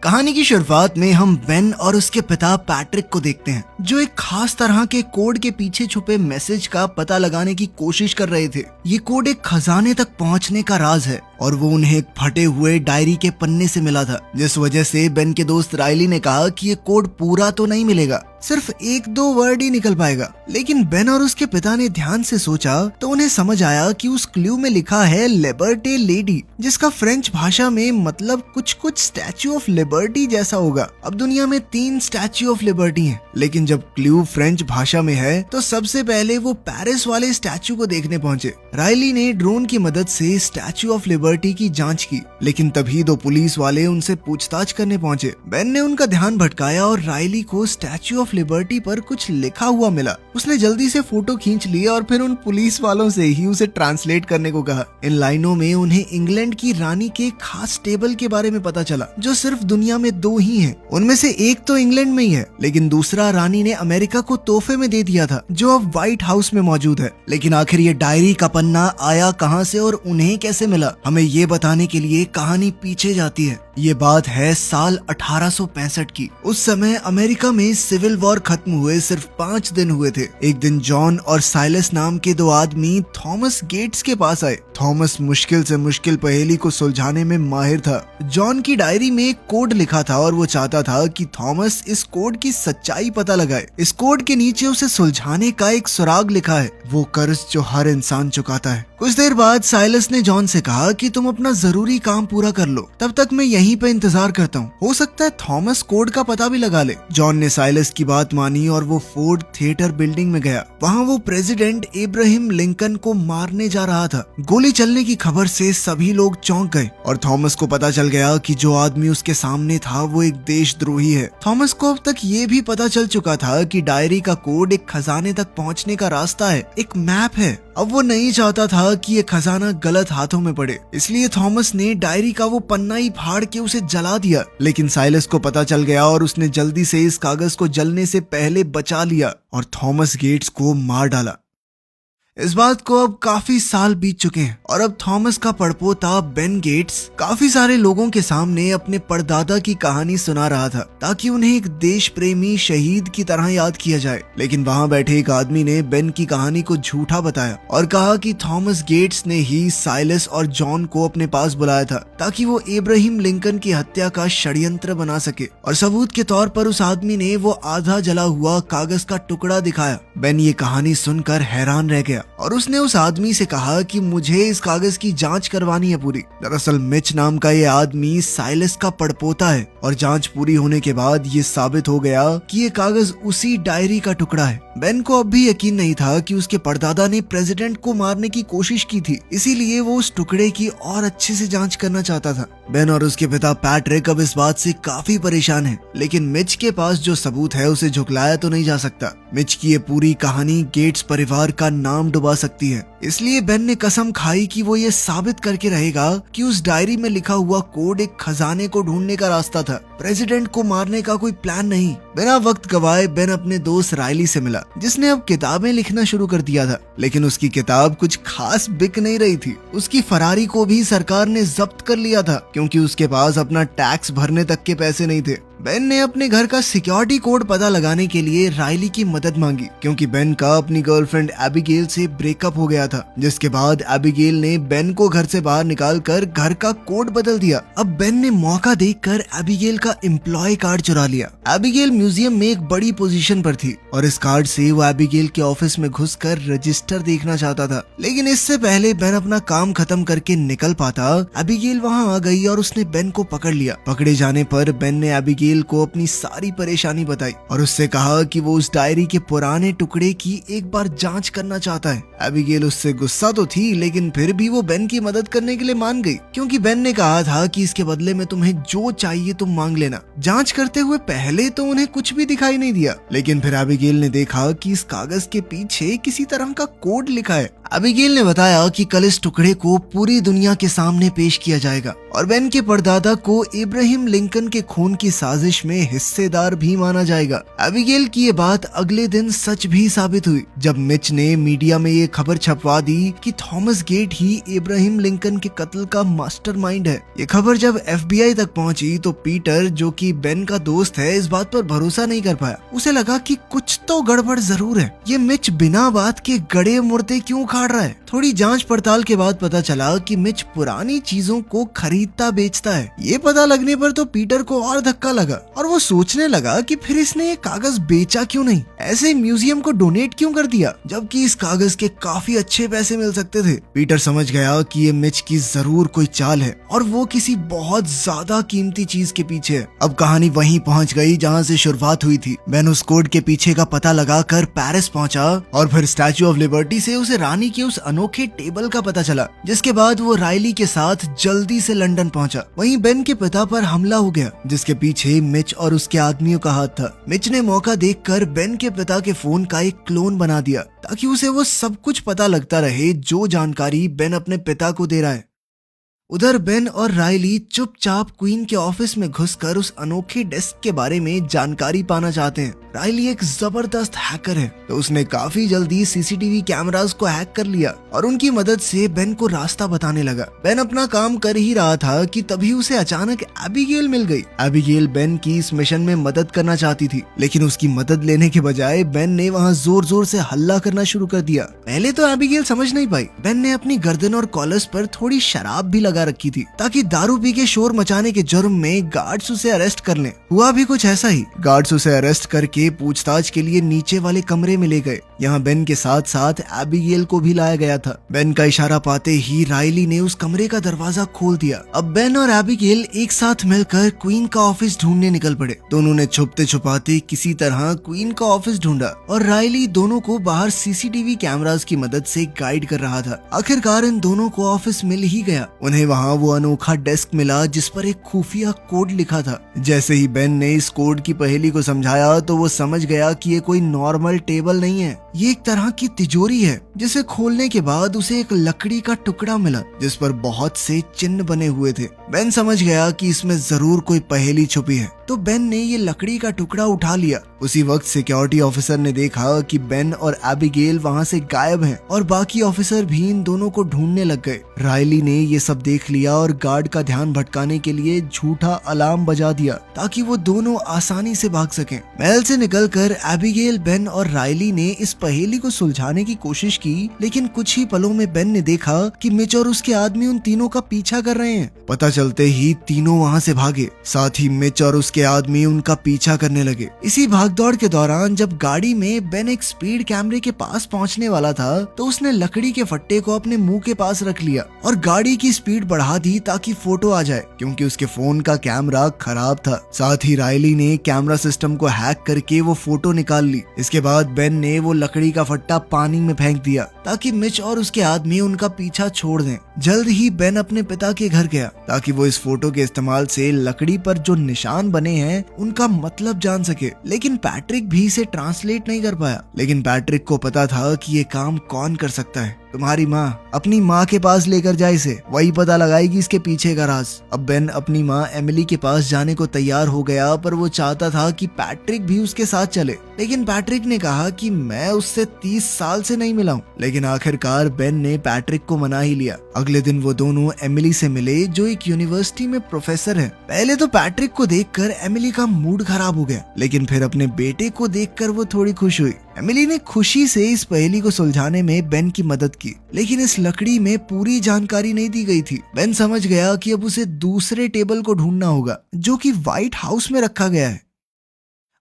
कहानी की शुरुआत में हम बेन और उसके पिता पैट्रिक को देखते हैं, जो एक खास तरह के कोड के पीछे छुपे मैसेज का पता लगाने की कोशिश कर रहे थे। ये कोड एक खजाने तक पहुंचने का राज है और वो उन्हें एक फटे हुए डायरी के पन्ने से मिला था, जिस वजह से बेन के दोस्त राइली ने कहा कि ये कोड पूरा तो नहीं मिलेगा, सिर्फ एक दो वर्ड ही निकल पाएगा। लेकिन बेन और उसके पिता ने ध्यान से सोचा तो उन्हें समझ आया कि उस क्लू में लिखा है लिबर्टी लेडी, जिसका फ्रेंच भाषा में मतलब कुछ स्टैच्यू ऑफ लिबर्टी जैसा होगा। अब दुनिया में 3 स्टैच्यू ऑफ लिबर्टी हैं, लेकिन जब क्लू फ्रेंच भाषा में है तो सबसे पहले वो पेरिस वाले स्टैच्यू को देखने पहुंचे। राइली ने ड्रोन की मदद से स्टैच्यू ऑफ लिबर्टी की जांच की, लेकिन तभी 2 पुलिस वाले उनसे पूछताछ करने पहुंचे। बेन ने उनका ध्यान भटकाया और राइली को स्टैच्यू ऑफ लिबर्टी पर कुछ लिखा हुआ मिला। उसने जल्दी से फोटो खींच ली और फिर उन पुलिस वालों से ही उसे ट्रांसलेट करने को कहा। इन लाइनों में उन्हें इंग्लैंड की रानी के खास टेबल के बारे में पता चला, जो सिर्फ दुनिया में 2 ही हैं। उनमें से एक तो इंग्लैंड में ही है, लेकिन दूसरा रानी ने अमेरिका को तोहफे में दे दिया था, जो अब व्हाइट हाउस में मौजूद है। लेकिन आखिर ये डायरी का पन्ना आया कहां से और उन्हें कैसे मिला, हमें ये बताने के लिए कहानी पीछे जाती है। ये बात है साल 1865 की। उस समय अमेरिका में सिविल वॉर खत्म हुए सिर्फ 5 दिन हुए थे। एक दिन जॉन और साइलस नाम के 2 आदमी थॉमस गेट्स के पास आए। थॉमस मुश्किल से मुश्किल पहेली को सुलझाने में माहिर था। जॉन की डायरी में एक कोड लिखा था और वो चाहता था कि थॉमस इस कोड की सच्चाई पता लगाए। इस कोड के नीचे उसे सुलझाने का एक सुराग लिखा है, वो कर्ज जो हर इंसान चुकाता है। कुछ देर बाद साइलस ने जॉन से कहा कि तुम अपना जरूरी काम पूरा कर लो, तब तक मैं यहीं पे इंतजार करता हूँ, हो सकता है थॉमस कोड का पता भी लगा ले। जॉन ने साइलस की बात मानी और वो फोर्ड थिएटर बिल्डिंग में गया। वहाँ वो प्रेसिडेंट इब्राहिम लिंकन को मारने जा रहा था। गोली चलने की खबर से सभी लोग चौंक गए और थॉमस को पता चल गया कि जो आदमी उसके सामने था वो एक देशद्रोही है। थॉमस को अब तक ये भी पता चल चुका था कि डायरी का कोड एक खजाने तक पहुँचने का रास्ता है, एक मैप है। अब वो नहीं चाहता था कि ये खजाना गलत हाथों में पड़े, इसलिए थॉमस ने डायरी का वो पन्ना ही फाड़ के उसे जला दिया। लेकिन साइलस को पता चल गया और उसने जल्दी से इस कागज को जलने से पहले बचा लिया और थॉमस गेट्स को मार डाला। इस बात को अब काफी साल बीत चुके हैं और अब थॉमस का पड़पोता बेन गेट्स काफी सारे लोगों के सामने अपने परदादा की कहानी सुना रहा था, ताकि उन्हें एक देश प्रेमी शहीद की तरह याद किया जाए। लेकिन वहाँ बैठे एक आदमी ने बेन की कहानी को झूठा बताया और कहा कि थॉमस गेट्स ने ही साइलस और जॉन को अपने पास बुलाया था, ताकि वो इब्राहिम लिंकन की हत्या का षड्यंत्र बना सके। और सबूत के तौर पर उस आदमी ने वो आधा जला हुआ कागज का टुकड़ा दिखाया। बेन ये कहानी सुनकर हैरान रह गया और उसने उस आदमी से कहा कि मुझे इस कागज की जांच करवानी है पूरी। दरअसल मिच नाम का ये आदमी साइलस का पड़पोता है और जांच पूरी होने के बाद ये साबित हो गया कि ये कागज उसी डायरी का टुकड़ा है। बेन को अब भी यकीन नहीं था कि उसके परदादा ने प्रेसिडेंट को मारने की कोशिश की थी, इसीलिए वो उस टुकड़े की और अच्छे से जांच करना चाहता था। बेन और उसके पिता पैट्रिक अब इस बात से काफी परेशान हैं, लेकिन मिच के पास जो सबूत है उसे झुकलाया तो नहीं जा सकता। मिच की ये पूरी कहानी गेट्स परिवार का नाम डुबा सकती है, इसलिए बेन ने कसम खाई कि वो ये साबित करके रहेगा कि उस डायरी में लिखा हुआ कोड एक खजाने को ढूंढने का रास्ता था, प्रेसिडेंट को मारने का कोई प्लान नहीं। बिना वक्त गवाए बेन अपने दोस्त राइली से मिला, जिसने अब किताबें लिखना शुरू कर दिया था। लेकिन उसकी किताब कुछ खास बिक नहीं रही थी। उसकी फरारी को भी सरकार ने जब्त कर लिया था, क्योंकि उसके पास अपना टैक्स भरने तक के पैसे नहीं थे। बेन ने अपने घर का सिक्योरिटी कोड पता लगाने के लिए राइली की मदद मांगी, क्योंकि बेन का अपनी गर्लफ्रेंड एबिगेल से ब्रेकअप हो गया था, जिसके बाद एबिगेल ने बेन को घर से बाहर निकालकर घर का कोड बदल दिया। अब बेन ने मौका देखकर एबिगेल का एम्प्लॉय कार्ड चुरा लिया। एबिगेल म्यूजियम में एक बड़ी पोजीशन पर थी और इस कार्ड से वो एबिगेल के ऑफिस में घुसकर रजिस्टर देखना चाहता था। लेकिन इससे पहले बेन अपना काम खत्म करके निकल पाता, एबिगेल वहाँ आ गई और उसने बेन को पकड़ लिया। पकड़े जाने पर बेन ने एबिगेल को अपनी सारी परेशानी बताई और उससे कहा कि वो उस डायरी के पुराने टुकड़े की एक बार जांच करना चाहता है। एबिगेल उससे गुस्सा तो थी, लेकिन फिर भी वो बेन की मदद करने के लिए मान गई, क्योंकि बेन ने कहा था कि इसके बदले में तुम्हें जो चाहिए तुम मांग लेना। जांच करते हुए पहले तो उन्हें कुछ भी दिखाई नहीं दिया, लेकिन फिर एबिगेल ने देखा कि इस कागज के पीछे किसी तरह का कोड लिखा है। एबिगेल ने बताया कि कल इस टुकड़े को पूरी दुनिया के सामने पेश किया जाएगा और बेन के परदादा को इब्राहिम लिंकन के खून की साजिश साजिश में हिस्सेदार भी माना जाएगा। एबिगेल की ये बात अगले दिन सच भी साबित हुई जब मिच ने मीडिया में ये खबर छपवा दी कि थॉमस गेट ही इब्राहिम लिंकन के कत्ल का मास्टरमाइंड है। ये खबर जब FBI तक पहुंची तो पीटर, जो कि बेन का दोस्त है, इस बात पर भरोसा नहीं कर पाया। उसे लगा कि कुछ तो गड़बड़ जरूर है। ये मिच बिना बात के गड़े मुर्दे क्यों उखाड़ रहा है। थोड़ी जांच पड़ताल के बाद पता चला कि मिच पुरानी चीजों को खरीदता बेचता है। ये पता लगने पर तो पीटर को और धक्का लगा और वो सोचने लगा कि फिर इसने ये कागज बेचा क्यों नहीं, ऐसे म्यूजियम को डोनेट क्यों कर दिया, जबकि इस कागज के काफी अच्छे पैसे मिल सकते थे। पीटर समझ गया कि ये मिच की जरूर कोई चाल है और वो किसी बहुत ज्यादा कीमती चीज के पीछे है। अब कहानी वहीं पहुंच गई जहां से शुरुआत हुई थी। बेन उस कोड के पीछे का पता लगाकर पेरिस पहुंचा और फिर स्टैच्यू ऑफ लिबर्टी से उसे रानी के उस अनोखे टेबल का पता चला, जिसके बाद वो राइली के साथ जल्दी से लंदन पहुंचा। वहीं बेन के पिता पर हमला हो गया, जिसके पीछे मिच और उसके आदमियों का हाथ था। मिच ने मौका देखकर बेन के पिता के फोन का एक क्लोन बना दिया ताकि उसे वो सब कुछ पता लगता रहे जो जानकारी बेन अपने पिता को दे रहा है। उधर बेन और राइली चुपचाप क्वीन के ऑफिस में घुसकर उस अनोखे डेस्क के बारे में जानकारी पाना चाहते हैं। राइली एक जबरदस्त हैकर है, तो उसने काफी जल्दी CCTV कैमरास को हैक कर लिया और उनकी मदद से बेन को रास्ता बताने लगा। बेन अपना काम कर ही रहा था कि तभी उसे अचानक एबिगेल मिल गई। एबिगेल बेन की इस मिशन में मदद करना चाहती थी, लेकिन उसकी मदद लेने के बजाय बेन ने वहाँ जोर जोर से हल्ला करना शुरू कर दिया। पहले तो एबिगेल समझ नहीं पाई। बेन ने अपनी गर्दन और कॉलर्स पर थोड़ी शराब भी लगा रखी थी ताकि दारू पी के शोर मचाने के जुर्म में गार्ड्स उसे अरेस्ट कर लें। हुआ भी कुछ ऐसा ही। गार्ड्स उसे अरेस्ट करके पूछताछ के लिए नीचे वाले कमरे में ले गए। यहाँ बेन के साथ साथ एबिगेल को भी लाया गया था। बेन का इशारा पाते ही राइली ने उस कमरे का दरवाजा खोल दिया। अब बेन और एबिगेल एक साथ मिलकर क्वीन का ऑफिस ढूंढने निकल पड़े। दोनों ने छुपते छुपाते किसी तरह क्वीन का ऑफिस ढूंढा और राइली दोनों को बाहर CCTV कैमरास की मदद से गाइड कर रहा था। आखिरकार इन दोनों को ऑफिस मिल ही गया। उन्हें वहाँ वो अनोखा डेस्क मिला जिस पर एक खुफिया कोड लिखा था। जैसे ही बेन ने इस कोड की पहेली को समझाया तो वो समझ गया कि ये कोई नॉर्मल टेबल नहीं है, ये एक तरह की तिजोरी है जिसे खोलने के बाद उसे एक लकड़ी का टुकड़ा मिला जिस पर बहुत से चिन्ह बने हुए थे। बेन समझ गया कि इसमें जरूर कोई पहेली छुपी है, तो बेन ने ये लकड़ी का टुकड़ा उठा लिया। उसी वक्त सिक्योरिटी ऑफिसर ने देखा कि बेन और एबिगेल वहाँ से गायब हैं और बाकी ऑफिसर भी इन दोनों को ढूंढने लग गए। राइली ने ये सब देख लिया और गार्ड का ध्यान भटकाने के लिए झूठा अलार्म बजा दिया ताकि वो दोनों आसानी से भाग सकें। महल से निकलकर एबिगेल, बेन और राइली ने इस पहेली को सुलझाने की कोशिश की, लेकिन कुछ ही पलों में बेन ने देखा कि मिच और उसके आदमी उन तीनों का पीछा कर रहे हैं। पता चलते ही तीनों वहाँ से भागे, साथ ही मिच और उसके आदमी उनका पीछा करने लगे। इसी भागदौड़ के दौरान जब गाड़ी में बेन एक स्पीड कैमरे के पास पहुंचने वाला था तो उसने लकड़ी के फट्टे को अपने मुंह के पास रख लिया और गाड़ी की स्पीड बढ़ा दी ताकि फोटो आ जाए, क्योंकि उसके फोन का कैमरा खराब था। साथ ही राइली ने कैमरा सिस्टम को हैक करके वो फोटो निकाल ली। इसके बाद बेन ने वो लकड़ी का फट्टा पानी में फेंक दिया ताकि मिच और उसके आदमी उनका पीछा छोड़ दें। जल्द ही बेन अपने पिता के घर गया ताकि वो इस फोटो के इस्तेमाल से लकड़ी पर जो निशान बने हैं उनका मतलब जान सके, लेकिन पैट्रिक भी इसे ट्रांसलेट नहीं कर पाया। लेकिन पैट्रिक को पता था कि ये काम कौन कर सकता है। तुम्हारी माँ, अपनी माँ के पास लेकर जाए इसे, वही पता लगाएगी इसके पीछे का राज। अब बेन अपनी माँ एमिली के पास जाने को तैयार हो गया, पर वो चाहता था कि पैट्रिक भी उसके साथ चले, लेकिन पैट्रिक ने कहा कि मैं उससे 30 साल से नहीं मिला हूँ। लेकिन आखिरकार बेन ने पैट्रिक को मना ही लिया। अगले दिन वो दोनों एमिली से मिले जो एक यूनिवर्सिटी में प्रोफेसर है। पहले तो पैट्रिक को देखकर एमिली का मूड खराब हो गया, लेकिन फिर अपने बेटे को देखकर वो थोड़ी खुश हुई। एमिली ने खुशी से इस पहेली को सुलझाने में बेन की मदद की, लेकिन इस लकड़ी में पूरी जानकारी नहीं दी गई थी। बेन समझ गया कि अब उसे दूसरे टेबल को ढूंढना होगा जो कि व्हाइट हाउस में रखा गया है।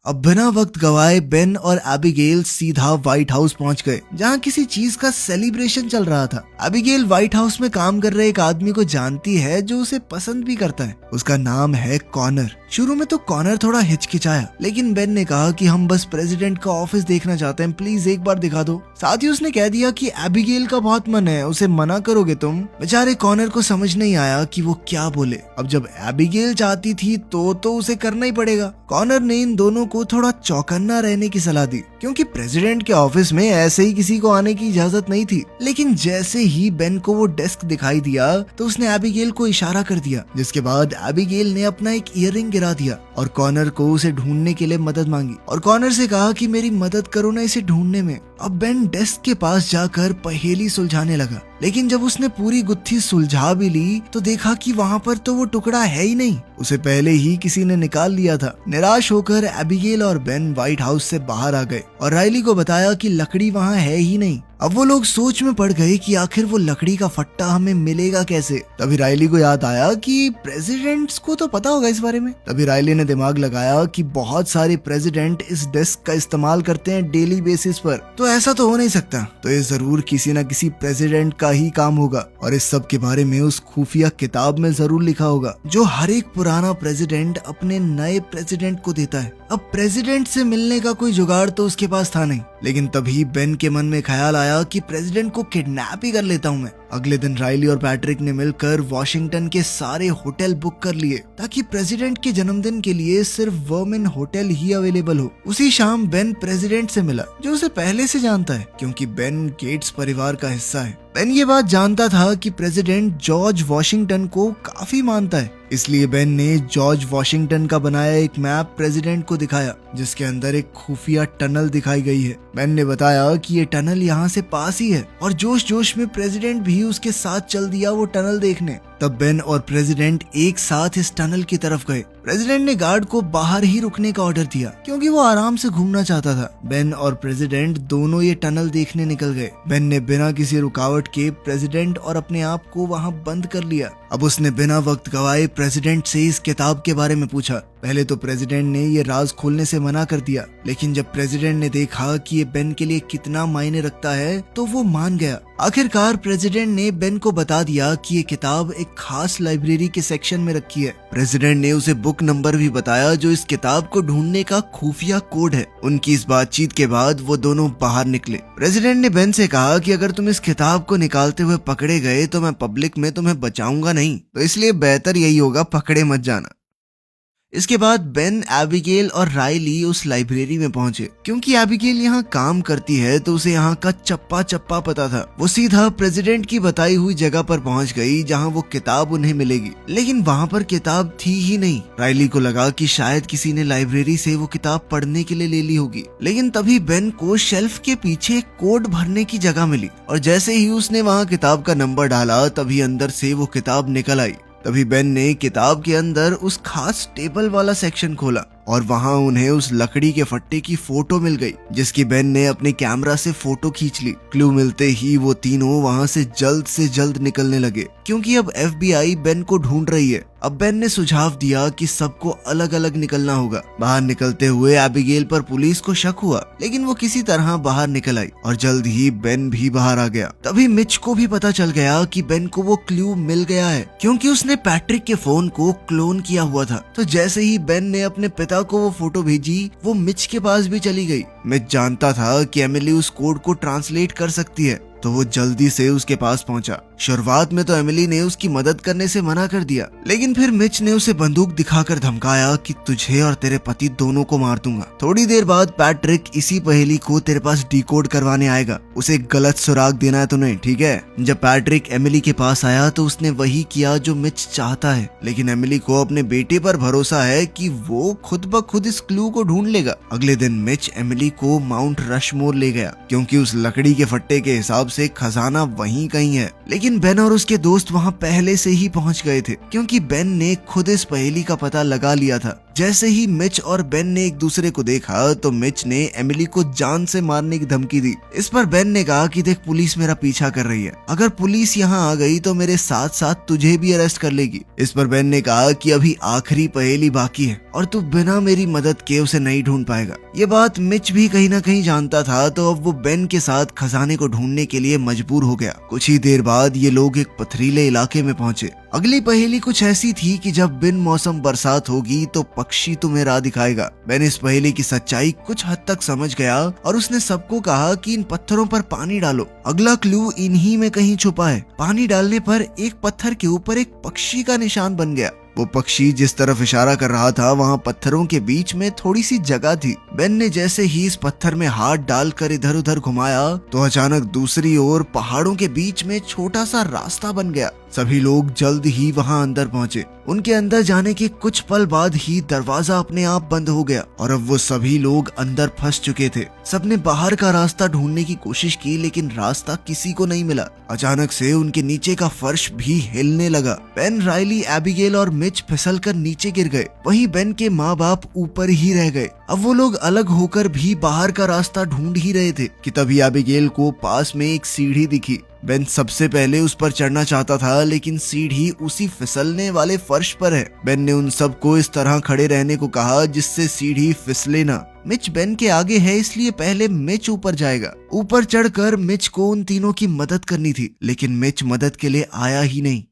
अब बिना वक्त गवाए बेन और एबिगेल सीधा व्हाइट हाउस पहुंच गए, जहां किसी चीज का सेलिब्रेशन चल रहा था। एबिगेल व्हाइट हाउस में काम कर रहे एक आदमी को जानती है जो उसे पसंद भी करता है। उसका नाम है कॉनर। शुरू में तो कॉनर थोड़ा हिचकिचाया, लेकिन बेन ने कहा कि हम बस प्रेसिडेंट का ऑफिस देखना चाहते हैं, प्लीज एक बार दिखा दो। साथ ही उसने कह दिया कि एबिगेल का बहुत मन है, उसे मना करोगे तुम? बेचारे कॉनर को समझ नहीं आया कि वो क्या बोले। अब जब एबिगेल चाहती थी तो उसे करना ही पड़ेगा। कॉनर ने इन दोनों को थोड़ा चौकन्ना रहने की सलाह दी, क्योंकि प्रेसिडेंट के ऑफिस में ऐसे ही किसी को आने की इजाजत नहीं थी। लेकिन जैसे ही बेन को वो डेस्क दिखाई दिया तो उसने एबिगेल को इशारा कर दिया, जिसके बाद एबिगेल ने अपना एक ईयररिंग गिरा दिया और कॉनर को उसे ढूंढने के लिए मदद मांगी और कॉनर से कहा कि मेरी मदद करो ना इसे ढूंढने में। अब बेन डेस्क के पास जाकर पहेली सुलझाने लगा, लेकिन जब उसने पूरी गुत्थी सुलझा भी ली तो देखा कि वहाँ पर तो वो टुकड़ा है ही नहीं, उसे पहले ही किसी ने निकाल लिया था। निराश होकर एबिगेल और बेन व्हाइट हाउस से बाहर आ गए और राइली को बताया कि लकड़ी वहाँ है ही नहीं। अब वो लोग सोच में पड़ गए कि आखिर वो लकड़ी का फट्टा हमें मिलेगा कैसे। तभी राइली को याद आया कि प्रेसिडेंट्स को तो पता होगा इस बारे में। तभी राइली ने दिमाग लगाया कि बहुत सारे प्रेसिडेंट इस डेस्क का इस्तेमाल करते हैं डेली बेसिस पर, तो ऐसा तो हो नहीं सकता, तो ये जरूर किसी न किसी प्रेसिडेंट का ही काम होगा और इस सब के बारे में उस खुफिया किताब में जरूर लिखा होगा जो हर एक पुराना प्रेसिडेंट अपने नए प्रेसिडेंट को देता है। अब प्रेसिडेंट से मिलने का कोई जुगाड़ तो उसके पास था नहीं, लेकिन तभी बेन के मन में ख्याल आया कि प्रेसिडेंट को किडनैप ही कर लेता हूँ मैं। अगले दिन राइली और पैट्रिक ने मिलकर वॉशिंगटन के सारे होटल बुक कर लिए ताकि प्रेसिडेंट के जन्मदिन के लिए सिर्फ वर्मिन होटल ही अवेलेबल हो। उसी शाम बेन प्रेसिडेंट से मिला जो उसे पहले से जानता है क्योंकि बेन गेट्स परिवार का हिस्सा है। बेन ये बात जानता था कि प्रेसिडेंट जॉर्ज वॉशिंगटन को काफी मानता है, इसलिए बेन ने जॉर्ज वॉशिंगटन का बनाया एक मैप प्रेसिडेंट को दिखाया जिसके अंदर एक खुफिया टनल दिखाई गई है। बेन ने बताया कि ये टनल यहाँ से पास ही है और जोश जोश में प्रेसिडेंट भी उसके साथ चल दिया वो टनल देखने। तब बेन और प्रेसिडेंट एक साथ इस टनल की तरफ गए। प्रेसिडेंट ने गार्ड को बाहर ही रुकने का ऑर्डर दिया क्योंकि वो आराम से घूमना चाहता था। बेन और प्रेसिडेंट दोनों ये टनल देखने निकल गए। बेन ने बिना किसी रुकावट के प्रेसिडेंट और अपने आप को वहाँ बंद कर लिया। अब उसने बिना वक्त गवाए प्रेसिडेंट से इस किताब के बारे में पूछा। पहले तो प्रेसिडेंट ने ये राज खोलने से मना कर दिया, लेकिन जब प्रेसिडेंट ने देखा कि ये बेन के लिए कितना मायने रखता है तो वो मान गया। आखिरकार प्रेसिडेंट ने बेन को बता दिया कि ये किताब एक खास लाइब्रेरी के सेक्शन में रखी है। प्रेसिडेंट ने उसे बुक नंबर भी बताया जो इस किताब को ढूंढने का खुफिया कोड है। उनकी इस बातचीत के बाद वो दोनों बाहर निकले। प्रेसिडेंट ने बेन से कहा कि अगर तुम इस किताब को निकालते हुए पकड़े गए तो मैं पब्लिक में तुम्हें बचाऊंगा नहीं, तो इसलिए बेहतर यही होगा पकड़े मत जाना। इसके बाद बेन, एबिगेल और राइली उस लाइब्रेरी में पहुंचे। क्योंकि एबिगेल यहाँ काम करती है तो उसे यहाँ का चप्पा चप्पा पता था। वो सीधा प्रेसिडेंट की बताई हुई जगह पर पहुंच गई जहाँ वो किताब उन्हें मिलेगी, लेकिन वहाँ पर किताब थी ही नहीं। राइली को लगा कि शायद किसी ने लाइब्रेरी से वो किताब पढ़ने के लिए ले ली होगी, लेकिन तभी बेन को शेल्फ के पीछे कोड भरने की जगह मिली और जैसे ही उसने वहाँ किताब का नंबर डाला तभी अंदर से वो किताब निकल आई। तभी बेन ने किताब के अंदर उस खास टेबल वाला सेक्शन खोला और वहाँ उन्हें उस लकड़ी के फट्टे की फोटो मिल गई जिसकी बेन ने अपने कैमरा से फोटो खींच ली। क्लू मिलते ही वो तीनों वहाँ से जल्द निकलने लगे क्योंकि अब FBI बेन को ढूंढ रही है। अब बेन ने सुझाव दिया कि सबको अलग अलग निकलना होगा। बाहर निकलते हुए एबिगेल पर पुलिस को शक हुआ, लेकिन वो किसी तरह बाहर निकल आई और जल्द ही बेन भी बाहर आ गया। तभी मिच को भी पता चल गया कि बेन को वो क्लू मिल गया है क्योंकि उसने पैट्रिक के फोन को क्लोन किया हुआ था। तो जैसे ही बेन ने अपने पिता को वो फोटो भेजी वो मिच के पास भी चली गई। मिच जानता था कि एमिली उस कोड को ट्रांसलेट कर सकती है, तो वो जल्दी से उसके पास पहुंचा। शुरुआत में तो एमिली ने उसकी मदद करने से मना कर दिया, लेकिन फिर मिच ने उसे बंदूक दिखाकर धमकाया कि तुझे और तेरे पति दोनों को मार दूंगा। थोड़ी देर बाद पैट्रिक इसी पहेली को तेरे पास डिकोड करवाने आएगा, उसे गलत सुराग देना है तुम्हें, ठीक है? जब पैट्रिक एमिली के पास आया तो उसने वही किया जो मिच चाहता है, लेकिन एमिली को अपने बेटे पर भरोसा है कि वो खुद ब खुद इस क्लू को ढूंढ लेगा। अगले दिन मिच एमिली को माउंट रशमोर ले गया क्योंकि उस लकड़ी के फट्टे के हिसाब से खजाना वहीं कहीं है, लेकिन बेन और उसके दोस्त वहां पहले से ही पहुंच गए थे क्योंकि बेन ने खुद इस पहेली का पता लगा लिया था। जैसे ही मिच और बेन ने एक दूसरे को देखा तो मिच ने एमिली को जान से मारने की धमकी दी। इस पर बेन ने कहा कि देख, पुलिस मेरा पीछा कर रही है, अगर पुलिस यहाँ आ गई तो मेरे साथ साथ तुझे भी अरेस्ट कर लेगी। इस पर बेन ने कहा कि अभी आखिरी पहेली बाकी है और तू बिना मेरी मदद के उसे नहीं ढूंढ पाएगा। ये बात मिच भी कहीं ना कहीं जानता था, तो अब वो बेन के साथ खजाने को ढूंढने के लिए मजबूर हो गया। कुछ ही देर बाद ये लोग एक पथरीले इलाके में पहुंचे। अगली पहेली कुछ ऐसी थी कि जब बिन मौसम बरसात होगी तो पक्षी तुम्हें राह दिखाएगा। बेन इस पहेली की सच्चाई कुछ हद तक समझ गया और उसने सबको कहा कि इन पत्थरों पर पानी डालो, अगला क्लू इन्हीं में कहीं छुपा है। पानी डालने पर एक पत्थर के ऊपर एक पक्षी का निशान बन गया। वो पक्षी जिस तरफ इशारा कर रहा था वहाँ पत्थरों के बीच में थोड़ी सी जगह थी। बेन ने जैसे ही इस पत्थर में हाथ डालकर इधर उधर घुमाया तो अचानक दूसरी ओर पहाड़ों के बीच में छोटा सा रास्ता बन गया। सभी लोग जल्द ही वहां अंदर पहुंचे। उनके अंदर जाने के कुछ पल बाद ही दरवाजा अपने आप बंद हो गया और अब वो सभी लोग अंदर फंस चुके थे। सबने बाहर का रास्ता ढूंढने की कोशिश की लेकिन रास्ता किसी को नहीं मिला। अचानक से उनके नीचे का फर्श भी हिलने लगा। बेन, रायली, एबिगेल और मिच फिसलकर नीचे गिर गए। वहीं बेन के माँ बाप ऊपर ही रह गए। अब वो लोग अलग होकर भी बाहर का रास्ता ढूंढ ही रहे थे कि तभी एबिगेल को पास में एक सीढ़ी दिखी। बेन सबसे पहले उस पर चढ़ना चाहता था लेकिन सीढ़ी उसी फिसलने वाले फर्श पर है। बेन ने उन सबको इस तरह खड़े रहने को कहा जिससे सीढ़ी फिसले ना। मिच बेन के आगे है इसलिए पहले मिच ऊपर जाएगा। ऊपर चढ़कर मिच को उन तीनों की मदद करनी थी लेकिन मिच मदद के लिए आया ही नहीं।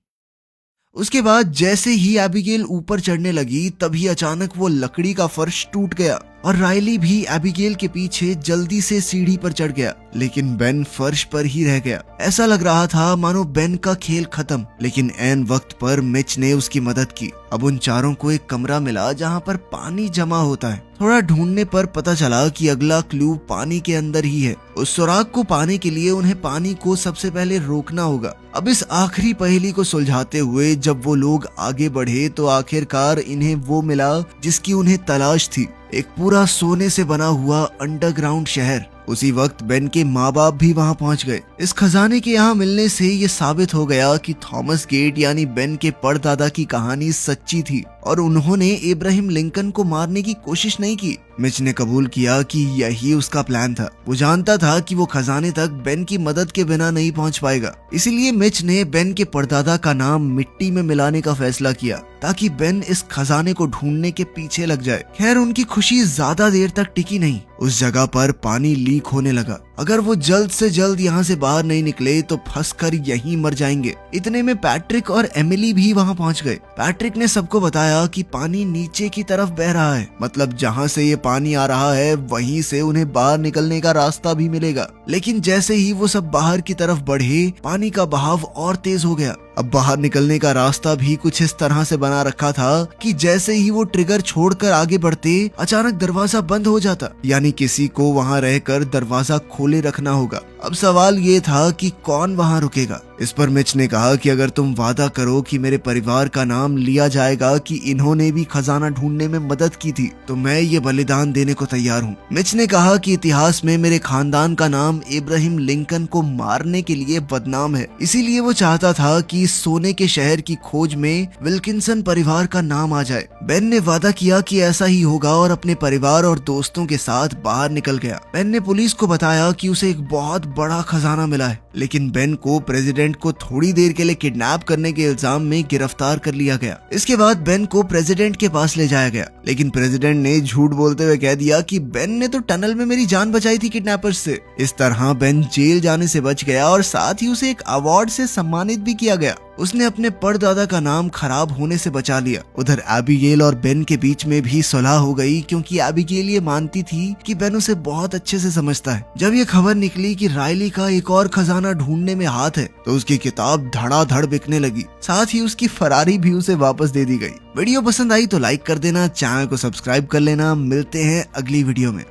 उसके बाद जैसे ही एबिगेल ऊपर चढ़ने लगी तभी अचानक वो लकड़ी का फर्श टूट गया और रायली भी एबिगेल के पीछे जल्दी से सीढ़ी पर चढ़ गया लेकिन बेन फर्श पर ही रह गया। ऐसा लग रहा था मानो बेन का खेल खत्म, लेकिन ऐन वक्त पर मिच ने उसकी मदद की। अब उन चारों को एक कमरा मिला जहाँ पर पानी जमा होता है। थोड़ा ढूंढने पर पता चला कि अगला क्लू पानी के अंदर ही है। उस सुराग को पाने के लिए उन्हें पानी को सबसे पहले रोकना होगा। अब इस आखिरी पहेली को सुलझाते हुए जब वो लोग आगे बढ़े तो आखिरकार इन्हें वो मिला जिसकी उन्हें तलाश थी, एक पूरा सोने से बना हुआ अंडरग्राउंड शहर। उसी वक्त बेन के माँ बाप भी वहाँ पहुँच गए। इस खजाने के यहाँ मिलने से ये साबित हो गया कि थॉमस गेट यानी बेन के परदादा की कहानी सच्ची थी और उन्होंने इब्राहिम लिंकन को मारने की कोशिश नहीं की। मिच ने कबूल किया कि यही उसका प्लान था। वो जानता था कि वो खजाने तक बेन की मदद के बिना नहीं पहुंच पाएगा, इसीलिए मिच ने बेन के परदादा का नाम मिट्टी में मिलाने का फैसला किया ताकि बेन इस खजाने को ढूंढने के पीछे लग जाए। खैर उनकी खुशी ज्यादा देर तक टिकी नहीं। उस जगह पर पानी लीक होने लगा। अगर वो जल्द से जल्द यहाँ से बाहर नहीं निकले तो फंसकर यहीं मर जाएंगे। इतने में पैट्रिक और एमिली भी वहाँ पहुँच गए। पैट्रिक ने सबको बताया कि पानी नीचे की तरफ बह रहा है, मतलब जहाँ से ये पानी आ रहा है वहीं से उन्हें बाहर निकलने का रास्ता भी मिलेगा। लेकिन जैसे ही वो सब बाहर की तरफ बढ़े पानी का बहाव और तेज हो गया। अब बाहर निकलने का रास्ता भी कुछ इस तरह से बना रखा था कि जैसे ही वो ट्रिगर छोड़कर आगे बढ़ते अचानक दरवाजा बंद हो जाता, यानी किसी को वहां रहकर दरवाजा खोले रखना होगा। अब सवाल ये था कि कौन वहां रुकेगा। इस पर मिच ने कहा कि अगर तुम वादा करो कि मेरे परिवार का नाम लिया जाएगा कि इन्होंने भी खजाना ढूंढने में मदद की थी तो मैं ये बलिदान देने को तैयार हूँ। मिच ने कहा कि इतिहास में मेरे खानदान का नाम इब्राहिम लिंकन को मारने के लिए बदनाम है, इसीलिए वो चाहता था कि सोने के शहर की खोज में विल्किंसन परिवार का नाम आ जाए। बेन ने वादा किया कि ऐसा ही होगा और अपने परिवार और दोस्तों के साथ बाहर निकल गया। बेन ने पुलिस को बताया कि उसे एक बहुत बड़ा खजाना मिला है, लेकिन बेन को प्रेसिडेंट को थोड़ी देर के लिए किडनैप करने के इल्जाम में गिरफ्तार कर लिया गया। इसके बाद बेन को प्रेसिडेंट के पास ले जाया गया, लेकिन प्रेसिडेंट ने झूठ बोलते हुए कह दिया कि बेन ने तो टनल में मेरी जान बचाई थी किडनैपर्स से। इस तरह बेन जेल जाने से बच गया और साथ ही उसे एक अवार्ड से सम्मानित भी किया गया। उसने अपने परदादा का नाम खराब होने से बचा लिया। उधर एबिगेल और बेन के बीच में भी सुलह हो गई क्योंकि एबिगेल ये मानती थी कि बेन उसे बहुत अच्छे से समझता है। जब ये खबर निकली कि रायली का एक और खजाना ढूंढने में हाथ है तो उसकी किताब धड़ाधड़ बिकने लगी, साथ ही उसकी फरारी भी उसे वापस दे दी गई। वीडियो पसंद आई तो लाइक कर देना, चैनल को सब्सक्राइब कर लेना। मिलते हैं अगली वीडियो में।